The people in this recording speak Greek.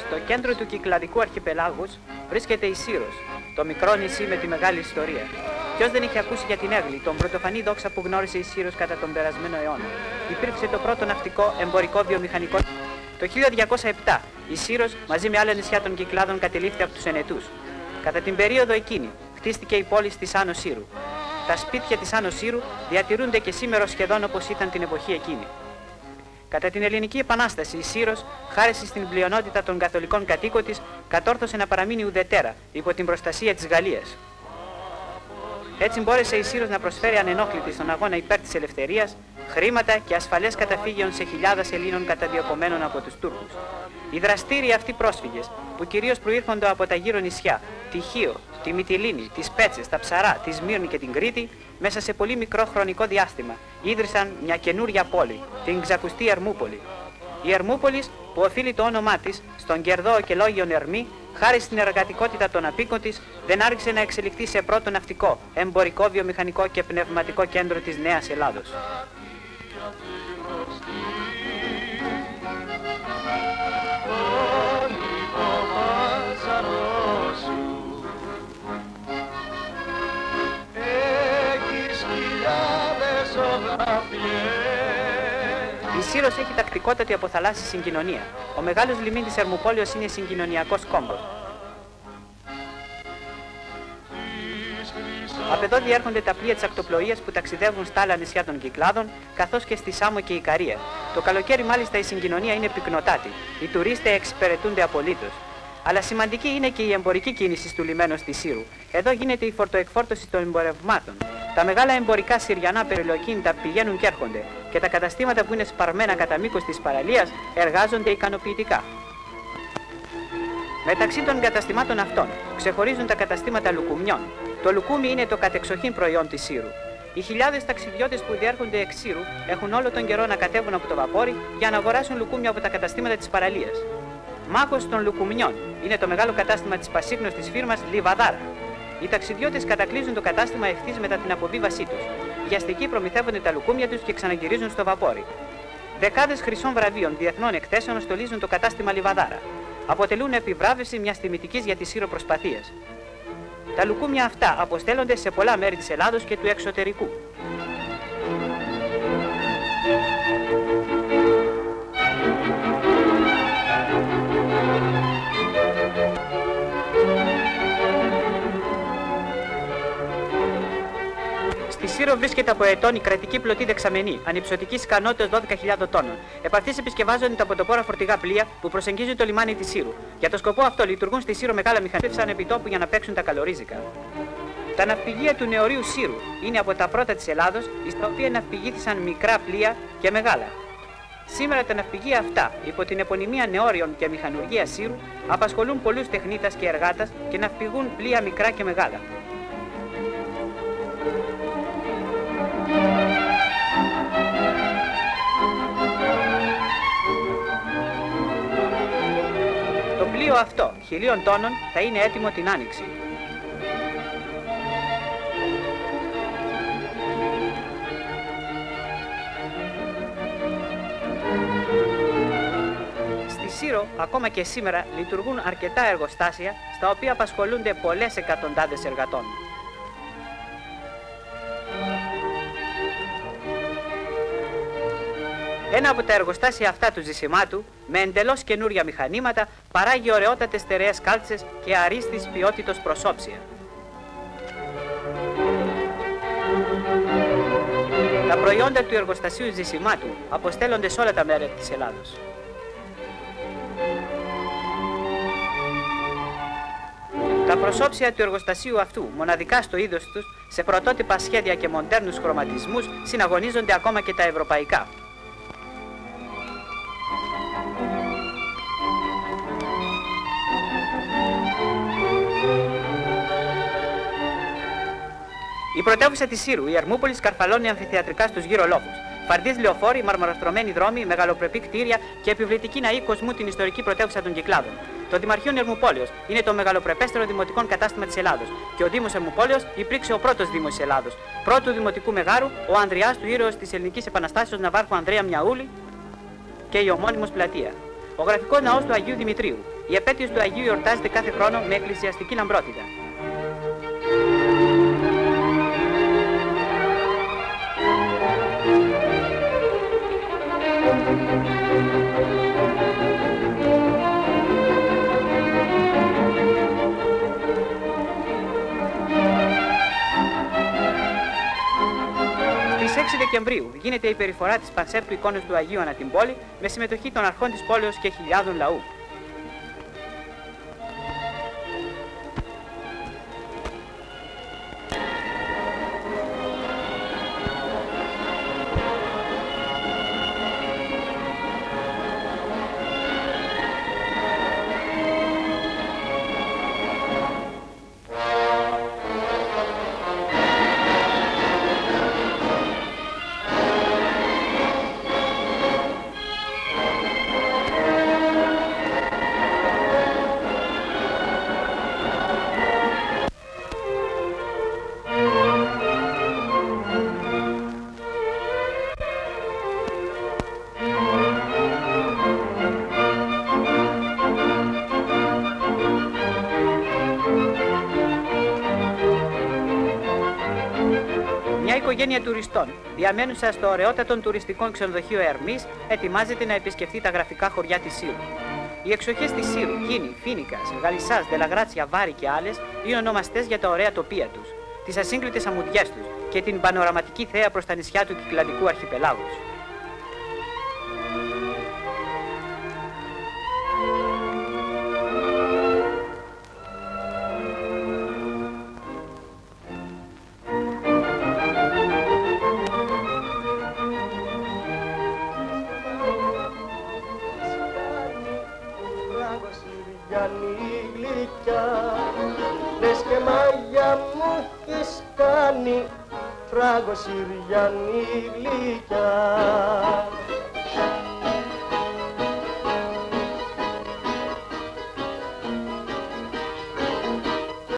Στο κέντρο του Κυκλαδικού αρχιπελάγους βρίσκεται η Σύρος, το μικρό νησί με τη μεγάλη ιστορία. Ποιος δεν είχε ακούσει για την Έγλη, τον πρωτοφανή δόξα που γνώρισε η Σύρος κατά τον περασμένο αιώνα. Υπήρξε το πρώτο ναυτικό, εμπορικό, βιομηχανικό. Το 1207 η Σύρος μαζί με άλλα νησιά των Κυκλάδων κατελήφθη από τους Ενετούς. Κατά την περίοδο εκείνη χτίστηκε η πόλη της Άνω Σύρου. Τα σπίτια της Άνω Σύρου διατηρούνται και σήμερα σχεδόν όπως ήταν την εποχή εκείνη. Κατά την Ελληνική Επανάσταση, η Σύρος, χάρη στην πλειονότητα των καθολικών κατοίκων της, κατόρθωσε να παραμείνει ουδετέρα υπό την προστασία της Γαλλίας. Έτσι μπόρεσε η Σύρος να προσφέρει ανενόχλητη στον αγώνα υπέρ της ελευθερίας χρήματα και ασφαλές καταφύγιον σε χιλιάδες Ελλήνων καταδιωκωμένων από τους Τούρκους. Οι δραστήριοι αυτοί πρόσφυγες, που κυρίως προήρχονται από τα γύρω νησιά, τη Χίο, τη Μυτιλήνη, τις Πέτσες, τα Ψαρά, τη Σμύρνη και την Κρήτη, μέσα σε πολύ μικρό χρονικό διάστημα ίδρυσαν μια καινούρια πόλη, την ξακουστή Ερμούπολη. Η Ερμούπολης, που οφείλει το όνομά της στον κερδαίο και λόγιον Ερμή, χάρη στην εργατικότητα των απίκων της, δεν άργησε να εξελιχθεί σε πρώτο ναυτικό, εμπορικό, βιομηχανικό και πνευματικό κέντρο της Νέας Ελλάδος. Η Σύρος έχει τακτικότατη αποθαλάσσια συγκοινωνία. Ο μεγάλος λιμήν της Ερμουπόλεως είναι συγκοινωνιακός κόμβος. Από εδώ διέρχονται τα πλοία της ακτοπλοείας που ταξιδεύουν στα άλλα νησιά των Κυκλάδων, καθώς και στη Σάμο και Ικαρία. Το καλοκαίρι μάλιστα η συγκοινωνία είναι πυκνοτάτη. Οι τουρίστες εξυπηρετούνται απολύτως. Αλλά σημαντική είναι και η εμπορική κίνηση του λιμένου της Σύρου. Εδώ γίνεται η φορτοεκφόρτωση των εμπορευμάτων. Τα μεγάλα εμπορικά συριανά περιλοκίνητα πηγαίνουν και έρχονται και τα καταστήματα που είναι σπαρμένα κατά μήκος της παραλίας εργάζονται ικανοποιητικά. Μεταξύ των καταστημάτων αυτών ξεχωρίζουν τα καταστήματα λουκουμιών. Το λουκούμι είναι το κατεξοχήν προϊόν της Σύρου. Οι χιλιάδες ταξιδιώτες που διέρχονται εξ Σύρου έχουν όλο τον καιρό να κατέβουν από το βαπόρι για να αγοράσουν λουκούμια από τα καταστήματα της παραλίας. Μάκος των λουκουμιών είναι το μεγάλο κατάστημα της πασίγνωστης φίρμας Λιβαδάρα. Οι ταξιδιώτες κατακλείζουν το κατάστημα ευθύς μετά την αποβίβασή τους. Οι αστικοί προμηθεύονται τα λουκούμια τους και ξαναγυρίζουν στο βαπόρι. Δεκάδες χρυσών βραβείων διεθνών εκθέσεων στολίζουν το κατάστημα Λιβαδάρα. Αποτελούν επιβράβευση μιας τιμητικής για τη Σύρο προσπαθίας. Τα λουκούμια αυτά αποστέλλονται σε πολλά μέρη της Ελλάδος και του εξωτερικού. Στη Σύρο βρίσκεται από ετών η κρατική πλωτή δεξαμενή, ανυψωτικής ικανότητας 12.000 τόνων. Επ' αυτής επισκευάζονται τα ποντοπόρα φορτηγά πλοία που προσεγγίζουν το λιμάνι της Σύρου. Για το σκοπό αυτό λειτουργούν στη Σύρο μεγάλα μηχανεύσαν επιτόπου για να παίξουν τα καλορίζικα. Τα ναυπηγεία του νεωρίου Σύρου είναι από τα πρώτα της Ελλάδος, στα οποία ναυπηγήθησαν μικρά πλοία και μεγάλα. Σήμερα τα ναυπηγεία αυτά, υπό την επωνυμία Νεώριων και Μηχανουργία Σύρου, απασχολούν πολλούς τεχνίτας και εργάτας και ναυπηγούν πλοία μικρά και μεγάλα. Το πλοίο αυτό, 1.000 τόνων, θα είναι έτοιμο την Άνοιξη. Στη Σύρο, ακόμα και σήμερα, λειτουργούν αρκετά εργοστάσια, στα οποία απασχολούνται πολλές εκατοντάδες εργατών. Ένα από τα εργοστάσια αυτά του Ζησιμάτου, με εντελώς καινούρια μηχανήματα, παράγει ωραιότατες στερεές κάλτσες και αρίστης ποιότητος προσώψια. Τα προϊόντα του εργοστασίου Ζησιμάτου αποστέλλονται σε όλα τα μέρη της Ελλάδος. Τα προσώψια του εργοστασίου αυτού, μοναδικά στο είδος τους, σε πρωτότυπα σχέδια και μοντέρνους χρωματισμούς, συναγωνίζονται ακόμα και τα ευρωπαϊκά. Η πρωτεύουσα της Σύρου, η Ερμούπολη, καρφαλώνει αμφιθεατρικά στους γύρω λόφους. Φαρδείς λεωφόροι, μαρμαροστρωμένοι δρόμοι, μεγαλοπρεπή κτίρια και επιβλητικοί ναοί κοσμούν την ιστορική πρωτεύουσα των Κυκλάδων. Το Δημαρχείο Ερμουπόλεως είναι το μεγαλοπρεπέστερο δημοτικό κατάστημα της Ελλάδος και ο Δήμος Ερμουπόλεως υπήρξε ο πρώτος Δήμος της Ελλάδος. Πρώτου δημοτικού μεγάρου, ο Ανδριάς του ήρωος της Ελληνικής Επαναστάσεως Ναυάρχου Ανδρέα Μιαούλη και η ομώνυμος πλατεία. Ο γραφικός ναός του Αγίου Δημητρίου. Η επέτειος του Αγίου εορτάζεται κάθε χρόνο με εκκλησιαστική λαμπρότητα. Στις 6 Δεκεμβρίου γίνεται η περιφορά της πανσέρτου εικόνας του Αγίου ανά την πόλη με συμμετοχή των αρχών της πόλεως και χιλιάδων λαού. Μια οικογένεια τουριστών, διαμένουσα στο ωραιότατο τουριστικό ξενοδοχείο Ερμής, ετοιμάζεται να επισκεφτεί τα γραφικά χωριά της Σύρου. Οι εξοχές της Σύρου, Κίνη, Φίνικας, Γαλισσάς, Δελαγράτσια, Βάρη και άλλες, είναι ονομαστές για τα ωραία τοπία τους, τις ασύγκλητες αμμουδιές τους και την πανοραματική θέα προς τα νησιά του Κυκλαδικού αρχιπελάγους. Λες και μάγια μου έχεις κάνει, φράγκο Συριανή γλυκιά.